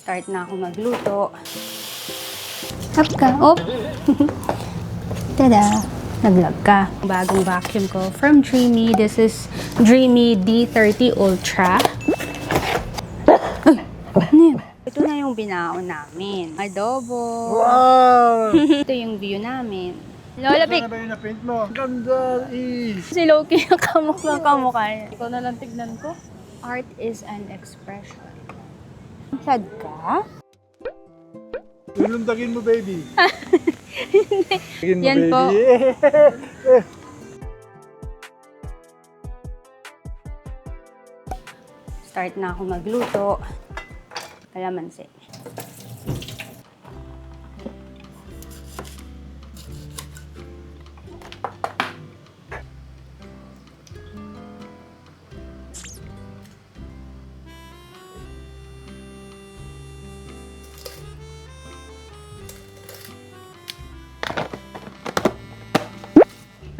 Start na ako magluto. Up ka. Op! Tada! Nag-vlog ka. Bagong vacuum ko from Dreamy. This is Dreamy D30 Ultra. Ay! Ano yan? Ito na yung binaon namin. Adobo. Wow! Ito yung view namin. Lola Pic! Ano ba yung na-paint mo? Ganda is! Si Loki yung kamukha niya. Ikaw na lang tignan ko. Art is an expression. Sad ka? Lulundagin mo, baby. Lulundagin mo, Yan baby. po. Start na ako magluto. Kalamansi.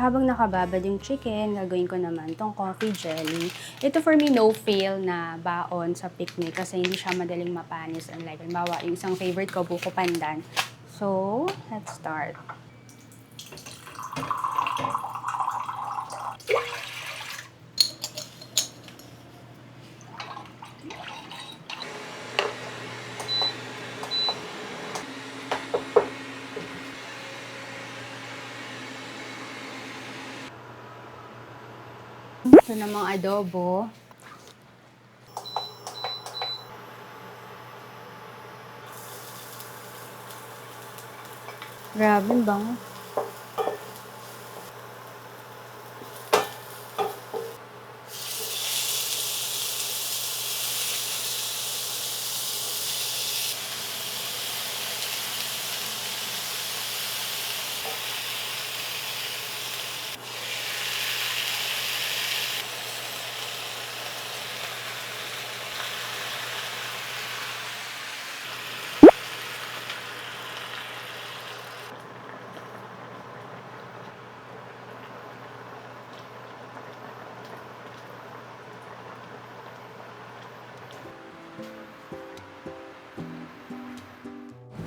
Habang nakababad yung chicken, gagawin ko naman tong coffee jelly. Ito for me, no fail na baon sa picnic kasi hindi siya madaling mapanis. Unlike, halimbawa, yung isang favorite ko, buko pandan. So, let's start. Ito namang adobo. Grabe ang bango.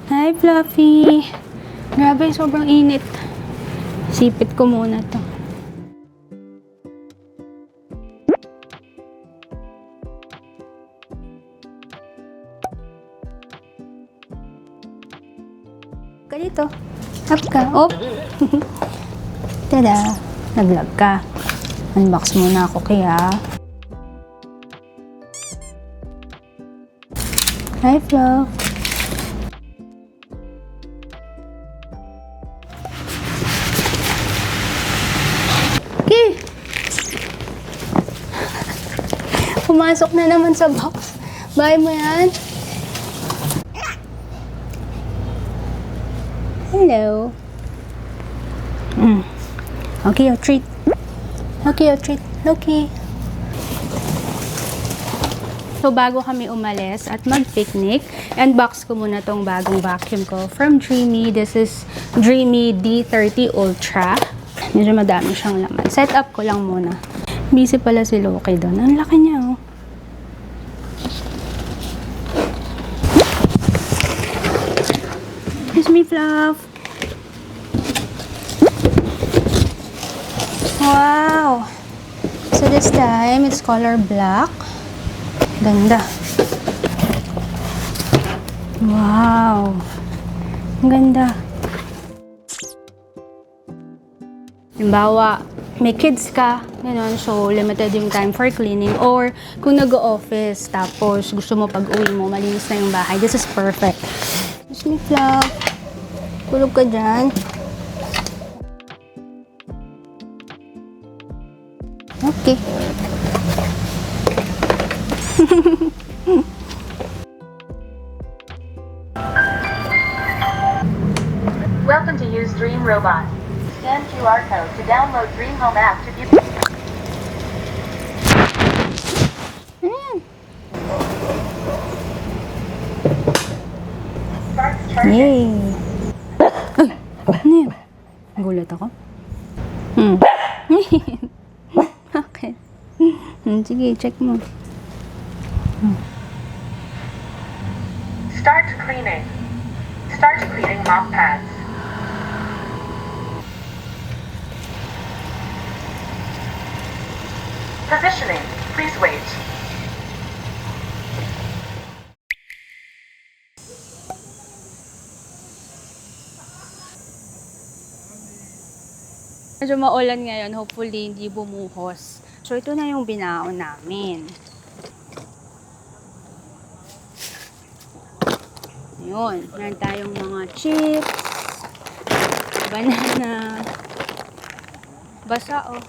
Hi, Fluffy! Grabe, sobrang init. Sipit ko muna to. Ka dito. Up ka. Op! Tada! Nag-vlog ka. Unbox muna ako kaya. Hi, Fluff! Pumasok na naman sa box. Bye mo yan. Hello. Okay, your treat. Okay, your treat. Okay. So, bago kami umalis at mag-picnic, unbox ko muna tong bagong vacuum ko from Dreamy. This is Dreamy D30 Ultra. Medyo madami siyang laman. Set up ko lang muna. Busy pala si Loki doon. Ang laki niya, oh. Excuse me, Fluff. Wow! So this time, it's color black. Ganda. Wow! Ang ganda. Halimbawa, may kids ka, gano'n, so limited yung time for cleaning. Or kung nag-o-office, tapos gusto mo pag-uwi mo, malinis na yung bahay, this is perfect. Excuse me, Fluff. Tulog ka dyan. Okay. Welcome to use Dream Robot. Scan QR code to download Dream Home app to view. Start charging. Yay! Ay! Ano yan? Gulat ako. Okay. Sige, check mo. Start cleaning. Start cleaning mop pads. Positioning. Please wait. Medyo maulan ngayon, hopefully hindi bumuhos. So ito na yung binaon namin. Yun, meron tayong mga chips, banana, basa oh.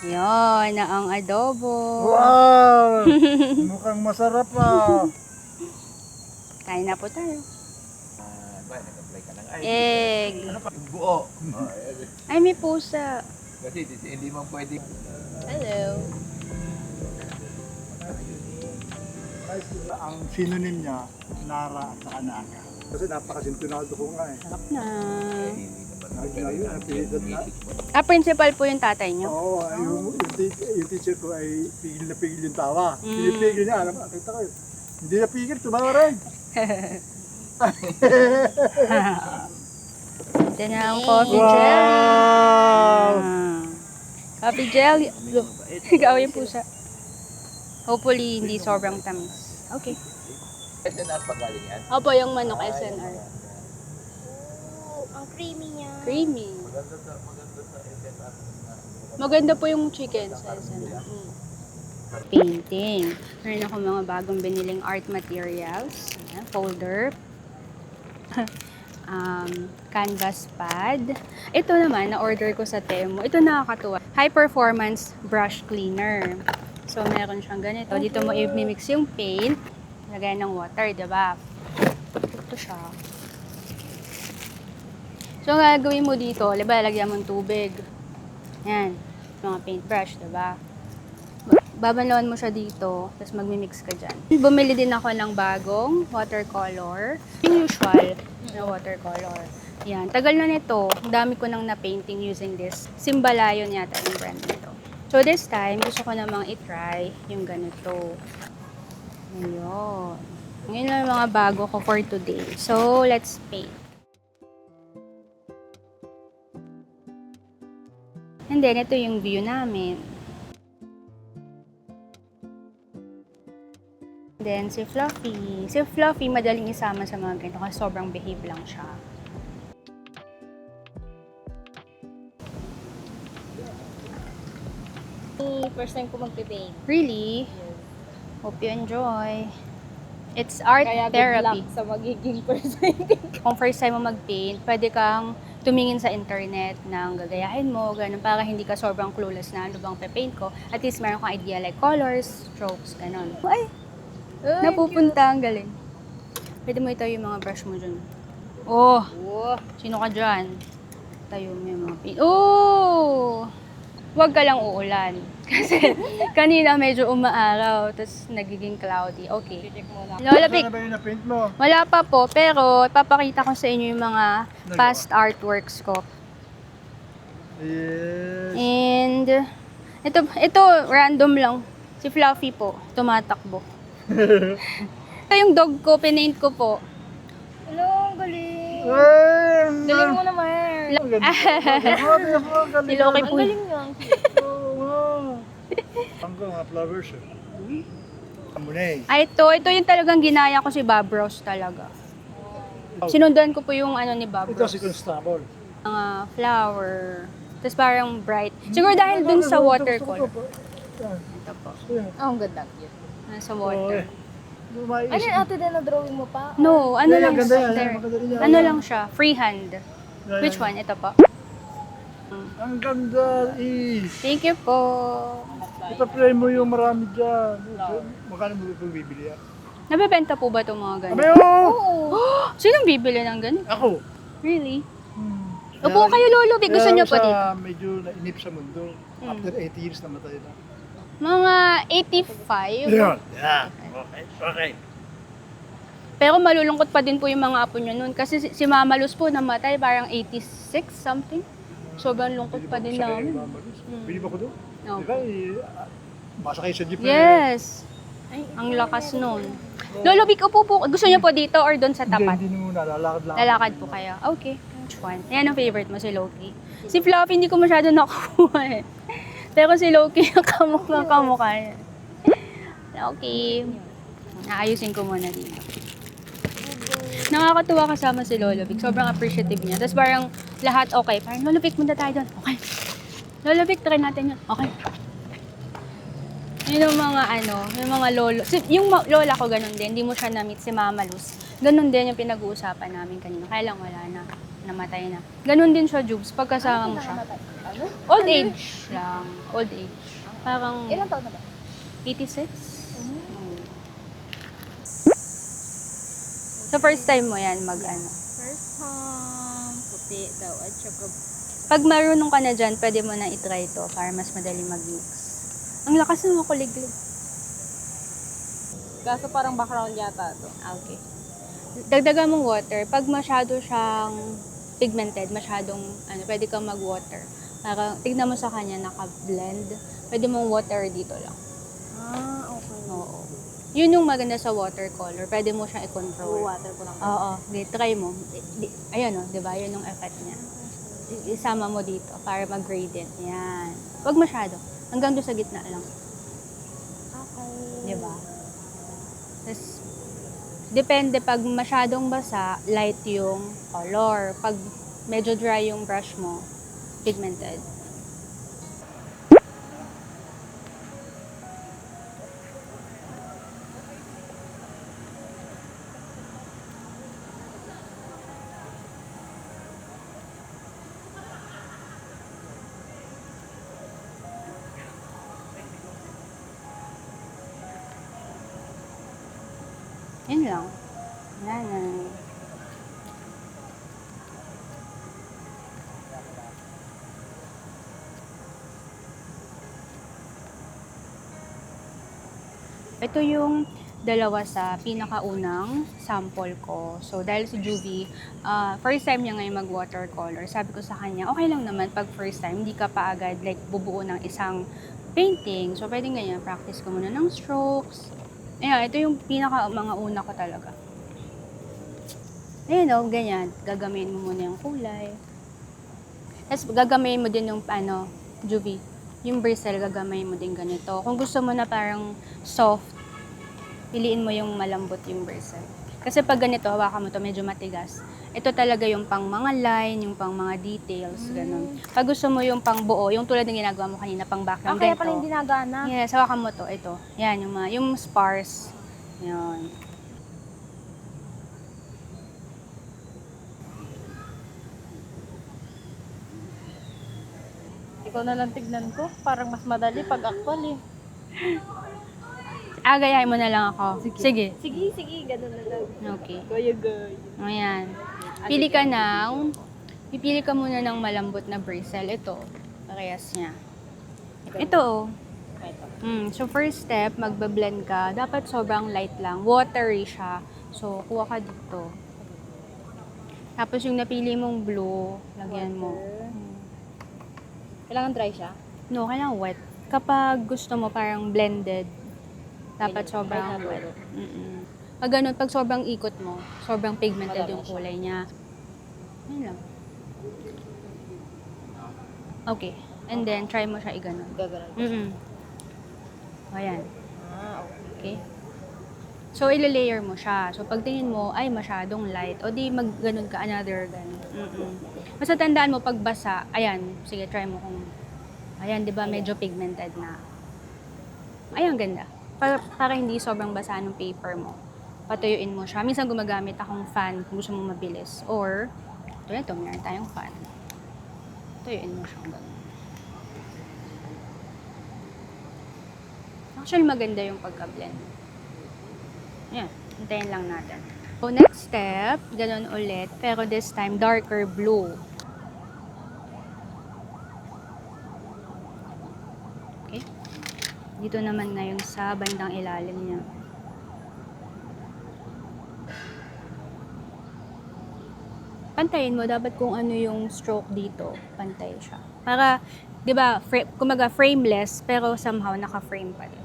Yun, na ang adobo. Wow! Mukhang masarap ah. Kain na po tayo. Egg. Buo. Ay, may pusa. Kasi hindi man pwede. Hello. Ang synonym niya, Nara at saka Naga. Kasi napakasintunado ko nga eh. Sarap na. Pinilitan na. Principal po yung tatay nyo? Oo, yung teacher ko ay pigil na pigil yung tawa. Pinipigil niya, alam mo, kita ko yun. Hindi na pigil, tumawa rin. Ito na ang coffee jelly. Wow! Coffee jelly. Ikaw yung pusa. Hopefully, hindi sobrang tamis. Okay. SNR pa galing yan. Opo, yung manok SNR. Ang creamy niya. Creamy. Maganda sa SNR. Maganda po yung chicken sa SNR. Painting. Meron ako mga bagong biniling art materials. Ayan, folder. Canvas pad. Ito naman, na-order ko sa Temu. Ito nakakatuwa. High performance brush cleaner. So, meron siyang ganito. Dito mo i-mix yung paint. Lagay ng water, diba? Ito siya. So, ang gagawin mo dito, diba, lagyan mo ng tubig. Yan. Mga paintbrush, diba? Babanlawan mo siya dito, tapos magmi-mix ka dyan. Bumili din ako ng bagong watercolor. Yung usual na watercolor. Yan. Tagal na nito. Ang dami ko nang na-painting using this. Simbalayon yata yung brand nito. So, this time, gusto ko namang i-try yung ganito. Ayun. Ngayon lang yung mga bago ko for today. So, let's paint. And then, ito yung view namin. Then, si Fluffy. Si Fluffy, madaling isama sa mga ganito kasi sobrang behave lang siya. First time ko magpe-paint. Really? Hope you enjoy. It's art Kaya good therapy. luck sa magiging first painting. Kung first time mo mag-paint, pwede kang tumingin sa internet ng gagayahin mo, ganun, para hindi ka sobrang clueless na ano bang pe-paint ko. At least meron kang idea like colors, strokes, ganun. Ay! Napupunta, ang galing. Pwede mo itayo yung mga brush mo dyan. Oh! Sino ka dyan? Tayo mo yung mga paint. Oh! Huwag ka lang uulan. Kasi kanina medyo umaaraw, tapos nagiging cloudy. Okay. Lola Pic, Ano ba yung na-paint mo? wala pa po, pero papakita ko sa inyo yung mga past artworks ko. Yes. And ito random lang. Si Fluffy po, tumatakbo. Ito yung dog ko, pinaint ko po. Hello, ang galing. Ay, Galing mo naman. Si Loki Ang po. galing niya. Ang mga flowers eh. Amunay. Ito yung talagang ginaya ko si Bob Ross talaga. Sinundan ko po yung ano ni Bob Ito Ross. si Constable. Mga flower. Tapos parang bright. Siguro dahil dun sa watercolor. Ito po. Ang ganda. Sa water. Ano yung ate din na drawing mo pa? No, ano lang Ganda yan. there. Maganda rin yan. Ano lang siya, freehand. Which one? Ito po. Ang ganda is. Thank you po. Ita-play mo yung marami dyan. Magkano mo ito bibili yan? Nabebenta po ba itong mga ganito? Abay, oo! Sinong bibili ng ganito? Ako. Really? Upo kayo, Lolo. Gusto niyo po dito? Medyo nainip sa mundo. After 80 years namatay na. Mga 85. Yun. Yeah. Okay. Okay. Pero malulungkot pa din po yung mga apo niyo noon. Kasi si Mama Luz po namatay parang 86 something. Sobrang lungkot pa din namin. Bili ba ko doon? No. Di ba? Masakay sa jeep. Yes. Ang lakas nun. Lolo Vic, upo po. Gusto niyo po dito or doon sa tapat? Hindi muna, lalakad lang. Lalakad po kayo. Okay. Which one? Yan ang favorite mo, si Loki. Si Fluffy, hindi ko masyado nakuha eh. Pero si Loki, kamukha niya. Okay. Naayusin ko muna dito. Nakakatuwa kasama si Lolo Vic. Sobrang appreciative niya. Tapos parang lahat okay. Parang, Lolo Vic, punta tayo doon. Okay. Lolo Vic, try natin yun. Okay. Yun yung mga yung mga lolo. Yung lola ko ganun din. Hindi mo siya na-meet si Mama Luz. Ganun din yung pinag-uusapan namin kanina. Kaya lang wala na. Namatay na. Ganun din siya, Jubes. Pagkasama mo siya. Old age lang. Old age. Parang Ilang taon na ba? 86? So first time mo yan First time. Puti daw at saka Pag marunong ka na dyan, pwede mo na itry to para mas madali mag-mix. Ang lakas ng mga kuliglig. kaso parang background yata to. Okay. Dagdagan mong water. Pag masyado siyang pigmented, masyadong, pwede kang mag-water. Para, tignan mo sa kanya, naka-blend. Pwede mong water dito lang. Ah, okay. Oo. Yun yung maganda sa watercolor. Pwede mo siyang i-control. Water ko lang. Oo. Try mo. Ayun di ba? Yun yung effect niya. Isama mo dito para mag-gradient. Yan. Huwag masyado. Hanggang doon sa gitna lang. Okay. Di ba? Tapos, depende pag masyadong basa, light yung color. Pag medyo dry yung brush mo, pigmented. Yun lang. Wala na. Ito yung dalawa sa pinakaunang sample ko. So, dahil si Juvie, first time niya ngayon mag-watercolor. Sabi ko sa kanya, okay lang naman pag first time, hindi ka pa agad like bubuo ng isang painting. So, pwede ganyan, practice ko muna ng strokes. Ayan, ito yung mga una ko talaga. Ayan o, ganyan. Gagamitin mo muna yung kulay. Tapos gagamitin mo din yung, Juvie. Yung bristle, gagamitin mo din ganito. Kung gusto mo na parang soft, piliin mo yung malambot yung bristle. Kasi pag ganito, hawakan mo to medyo matigas. Ito talaga yung pang mga line, yung pang mga details, ganun. Pag gusto mo yung pang buo, yung tulad ng ginagawa mo kanina, pang background, Kaya ganito. pala hindi nagana. Yes, hawakan mo to. Ito. Yan, yung sparse. Yan. Ikaw na lang tignan ko. Parang mas madali pag actual eh. Agayahin mo na lang ako. Sige. Sige, ganun na lang. Okay. Gaya. Ayan. Pipili ka muna ng malambot na bristle. Ito. Parehas niya. Ito. So first step, magbe-blend ka. Dapat sobrang light lang. Watery siya. So, kuha ka dito. Tapos yung napili mong blue, lagyan mo. Kailangan dry siya? No, kailangan wet. Kapag gusto mo parang blended, dapat sobrang wet. Pag ganun, pag sobrang ikot mo, sobrang pigmented yung kulay niya. Yun lang. Okay. And then, try mo siya i-ganon. Gaganon. Ayan. Okay. Okay. So, ila-layer mo siya. So, pag tingin mo, ay, masyadong light. O di, mag-ganon ka, another ganon. Basta tandaan mo, pag basa, ayan, sige, try mo kung, ayan, di ba, medyo pigmented na. Ayan, ganda. Para hindi sobrang basa ng paper mo. Patuyuin mo siya. Minsan gumagamit akong fan kung gusto mo mabilis. Or, ito, meron tayong fan. Tuyuin mo siya. Ganun. Actually, maganda yung pagka-blend. Yan, hintayin lang natin. So, next step, ganun ulit, pero this time, darker blue. Okay? Dito naman ngayon sa bandang ilalim niya. Pantayin mo, dapat kung ano yung stroke dito, pantay siya. Para, di ba, kumaga frameless, pero somehow naka-frame pa rin.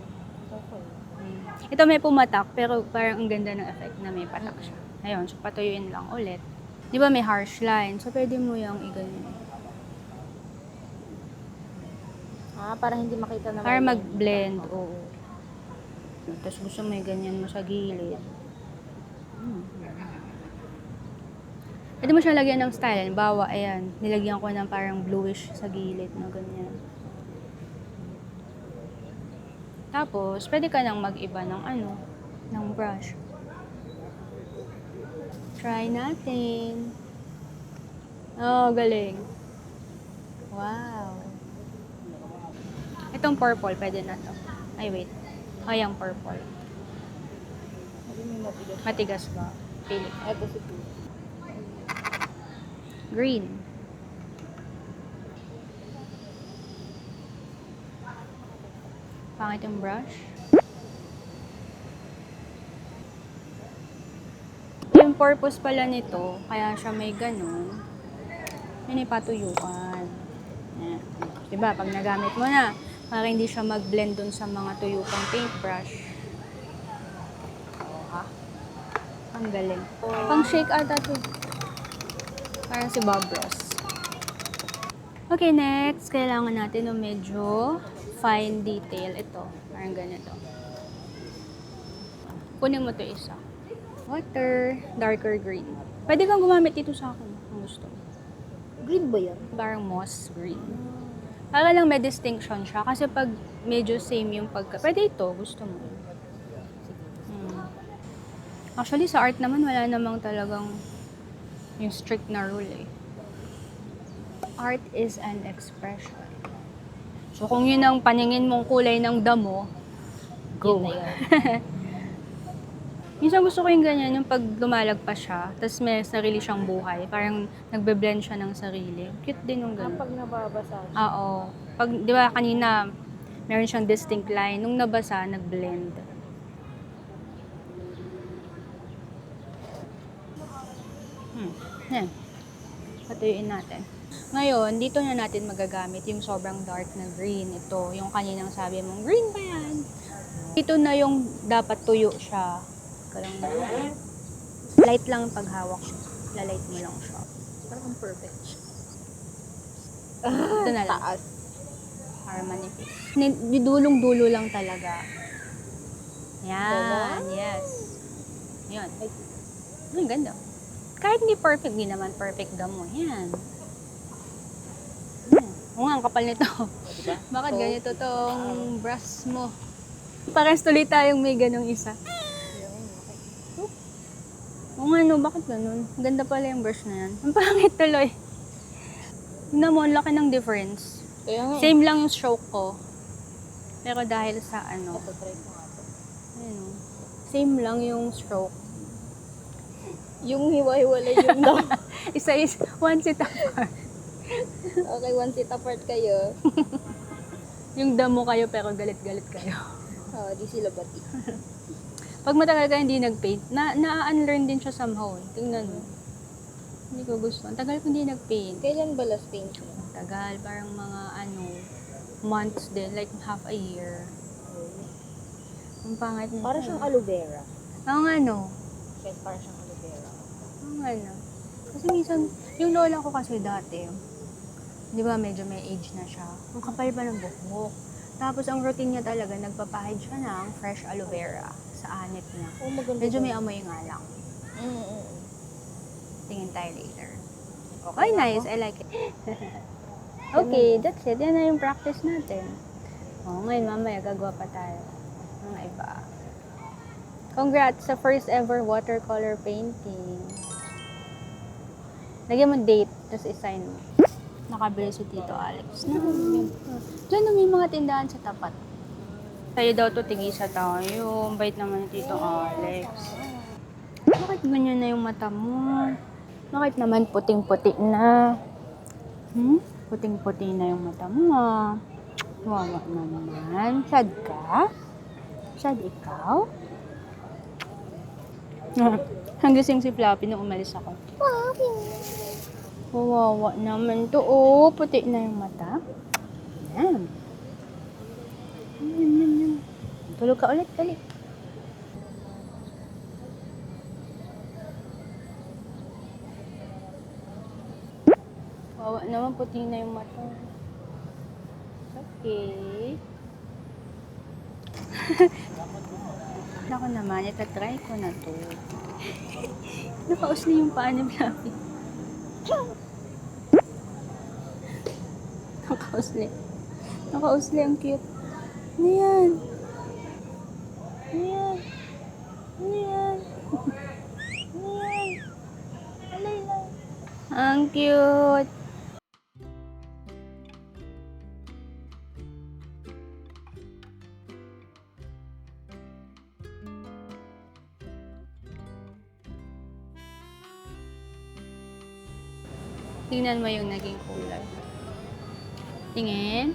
Ito may pumatak, pero parang ang ganda ng effect na may patak siya. Ayun, so patuyuin lang ulit. Di ba may harsh line? So pwede mo yung i-ganyan. Para hindi makita na Para may mag-blend, oo. Tapos gusto mo yung ganyan mo sa gilid. Pwede mo siya lagyan ng style. Halimbawa, ayan, nilagyan ko ng parang bluish sa gilid na ganyan. Tapos, pwede ka nang mag-iba ng ng brush. Try natin. Oh, galing. Wow. Itong purple, pwede na to. Ay, wait. Yung purple. Matigas ba? Pili. Ito si Poo. Green. Pangit yung brush. Yung purpose pala nito, kaya siya may ganun, yun ipatuyuan. Yan. Diba, pag nagamit mo na, para hindi siya mag-blend dun sa mga tuyukang paintbrush. Ha? Ang galing. Pang shake ata to. Parang si Bob Ross. Okay, next, kailangan natin ng medyo fine detail. Ito, parang ganito. Kunin mo to isa. Water, darker green. Pwede kang gumamit dito sa akin kung gusto. Green ba yan? Parang moss green. Para lang may distinction siya. Kasi pag medyo same yung pagka... Pwede ito, gusto mo. Actually, sa art naman, wala namang talagang yung strict na rule eh. Art is an expression. So, kung yun ang paningin mong kulay ng damo, go. Yun na yun. Minsan gusto ko yung ganyan, yung pag lumalagpas siya, tapos may sarili siyang buhay. Parang nagbe-blend siya ng sarili. Cute din yung ganyan. Pag nababasa siya. Oo. Pag, di ba kanina, meron siyang distinct line. Nung nabasa, nag-blend. Yan. Patuyuin natin. Ngayon, dito na natin magagamit yung sobrang dark na green. Ito, yung kaninang sabi mong, green ba yan? Dito na yung dapat tuyo siya. Kalang light lang yung paghawak siya. Lalight mo lang siya. Parang perfect siya. Ito na lang. Taas. Para manipis. Dulong-dulo lang talaga. Yan. Yes. Yun. Ang ganda. Kahit hindi perfect, hindi naman perfect damo. Yan. Oo nga, ang kapal nito. Bakit ganito tong brush mo? Parang tuloy tayong may ganong isa. Oo nga, no, bakit ganun? Ganda pala yung brush na yan. Ang pangit tuloy. Tingnan mo, ang laki ng difference. Kaya nga. Same lang yung stroke ko. Pero dahil sa ano, Ito, try ko nga ito. ayun, oh. Same lang yung stroke. Yung hiwa-hiwalay yung daw. Isa is one sit apart. Okay, one seat apart kayo. Yung damo kayo pero galit-galit kayo. Di sila bati. Pag matagal ka hindi nag-paint, na-unlearn din siya somehow. Tingnan mo. Hindi ko gusto. Ang tagal ko hindi nag-paint. Kailan ba last paint mo? Tagal, parang mga months din, like half a year. Ang pangit nito. Para siyang aloe vera. Oo nga, no. Yes, para siyang aloe vera. Oo nga, no. Kasi minsan, yung lola ko kasi dati, di ba medyo may age na siya. Ang kapal pa ng buhok. Tapos ang routine niya talaga, nagpapahid siya ng fresh aloe vera sa anit niya. Oh, maganda. Medyo may amoy nga lang. Mm-mm. Tingin tayo later. Okay, nice. I like it. Okay, that's it. Yan na yung practice natin. Ngayon mamaya gagawa pa tayo. Mga iba. Congrats sa first ever watercolor painting. Lagyan mo date, tapos i-sign mo. Nakabili si Tito Alex. Diyan na may mga tindahan sa tapat. Tayo daw to, tigisa tayo. Bait naman ni Tito Alex. Bakit ganyan na yung mata mo? Bakit naman puting-puti na? Puting-puti na yung mata mo. Wawa naman. Sad ka? Sad ikaw? Hanggising si Fluffy nung umalis ako. Wawa naman to. Oh, puti na yung mata. Yan. Tulog ka ulit, dali. Kawawa naman, puti na yung mata. Okay. Ako naman, itatry ko na to. Nakausli yung paa ni Fluffy. Nakausli. Nakausli, ang cute. Ano yan? Ano yan? Ano yan? Ano yan? Alay lang. Ang cute. Tingnan mo yung naging kulay. Tingin.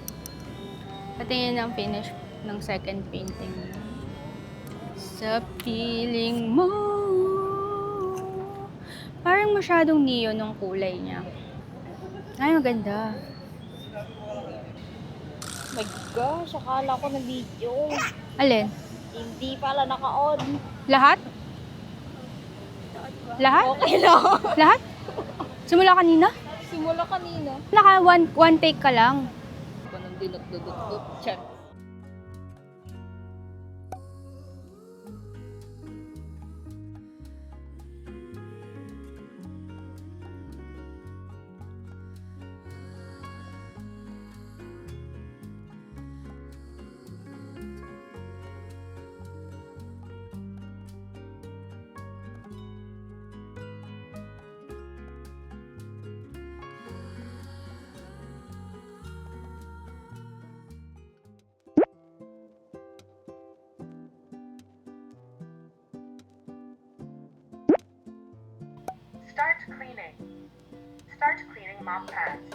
Patingin ng finish ng second painting. Sa piling mo. Parang masyadong neon ng kulay niya. Ay, maganda. My gosh, akala ko na video. Alin? Hindi pala naka-on. Lahat? Lahat? Okay lang. Lahat? Simula kanina? Simula kanina. One take ka lang. Ako nang dinut-dudut. Check. Start cleaning. Start cleaning mop pads.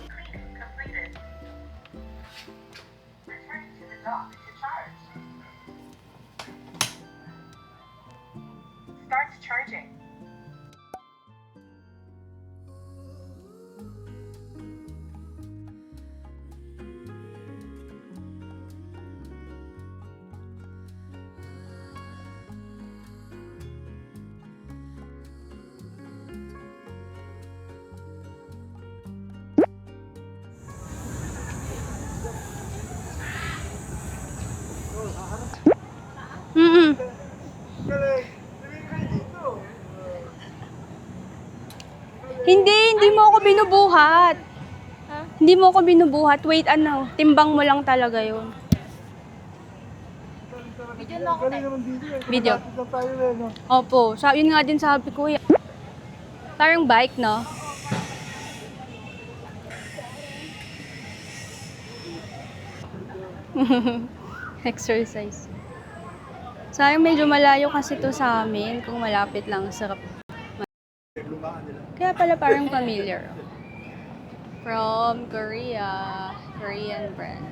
Cleaning completed. Returning to the dock to charge. Start charging. Mm-mm. Galing. Sabihin kayo dito. Hindi mo ako binubuhat. Hindi mo ako binubuhat. Wait, timbang mo lang talaga yun. Video na ako Galing naman dito eh. Video. Malapit lang tayo eh, no? Opo, yun nga din sabi ko. Parang bike, no? Exercise. Sayang medyo malayo kasi to sa amin. Kung malapit lang, sarap. Lumaan nila. Kaya pala parang familiar. From Korea. Korean brand.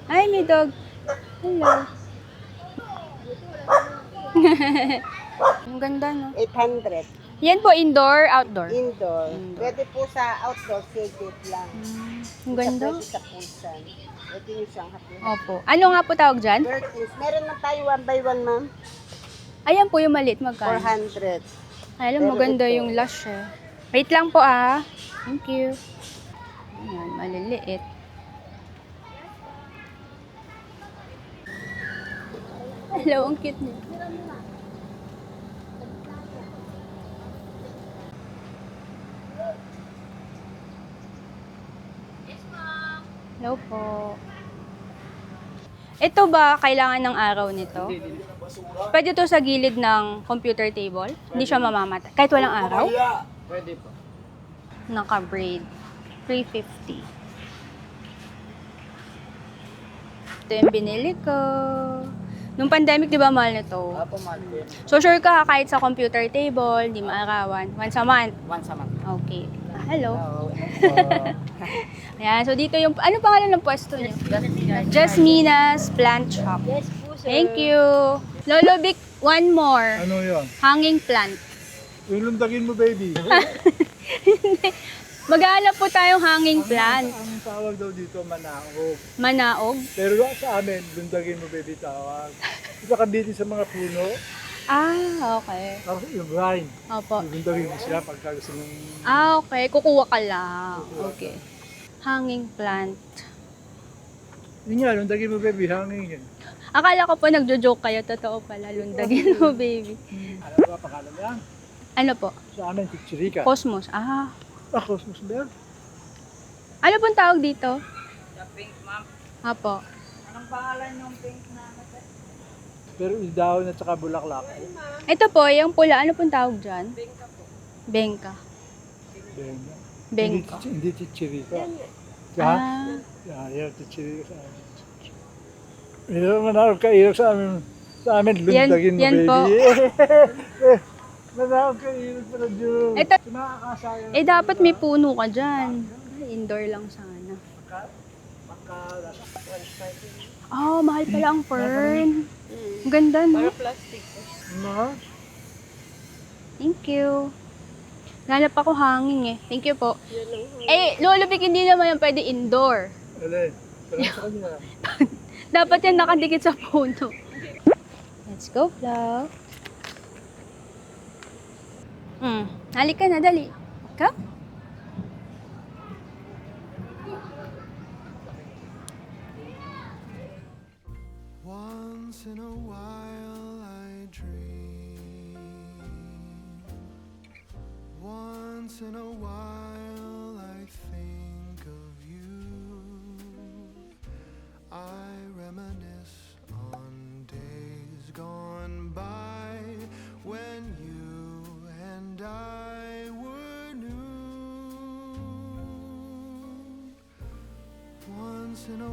Ay, may dog. Hello. Ang ganda, no? 800. Yan po, indoor, outdoor. Indoor. Pwede po sa outdoor, shaded lang. Ang ganda. Pwede sa pulsan. Ito yung siyang happy. Opo. Ano nga po tawag dyan? Curtains. Meron na tayo 1 by 1, ma'am. Ayan po yung maliit, magkano? 400. Alam mo, Pero ganda ito- yung lush eh. Wait lang po ah. Thank you. Ayan, maliliit. Hello, ang cute niya. Hello po. Ito ba kailangan ng araw nito? Pwede to sa gilid ng computer table? Hindi siya mamamatay. Kahit walang araw? Pwede po. Naka-braid. 350. Ito yung binili ko. Nung pandemic, di ba mahal na to? Apo, mahal po. So sure ka, kahit sa computer table, di maarawan. Once a month. Once a month. Okay. Hello. Ayan, so dito yung, ano pangalan ng pwesto niyo? Jasmina's Plant Shop. Yes po, sir. Thank you. Lolo Vic, one more. Ano yun? Hanging plant. Yung lundagin mo, baby. Maghanap po tayong hanging plant. Ang tawag daw dito, manaog. Manaog. Pero sa amin, lundagin mo, baby, tawag. Iba ka dito sa mga puno, Ah, okay. tapos yung grind. Opo. Lundagin mo siya pagka gusto mong... Ah, okay. Kukuha ka lang. Okay. Hanging plant. Yun nga, lundagin mo, baby, hanging yun. Akala ko po nagjo-joke kayo. Totoo pala. Lundagin mo, baby. Alam mo ba, pangalan yan? Ano po? Sa amin, Chichirika. Cosmos. Ah. Cosmos ba yan? Ano pong tawag dito? Sa pink, ma'am. Apo. Anong pangalan yung pink na? Pero yung dahon at saka bulaklak. Ito po, yung pula. Ano pong tawag dyan? Bengka po. Bengka. Benga. Bengka. Hindi Chichirika. Ha? Ah. Yan, Chichirika sa amin. Pero manawag ka, irok sa amin. Sa amin, lundagin mo, yan baby. po. Manawag ka, irok pala dyan. Ito, Nakakasayang. eh dapat may puno ka dyan. Indoor lang sana. Pagka nasa Oh, mahal pala ang fern. Ang ganda, no? mga Thank you. Hanap ako hanging eh. Thank you po. Eh, Lolo Vic, hindi naman yan pwede indoor. alin. Pero sa kanya. Dapat yan nakadikit sa puno. Let's go, Flo. Halika na, dali. Ka? Once in a while I dream. Once in a while I think of you. I reminisce on days gone by when you and I were new. Once in a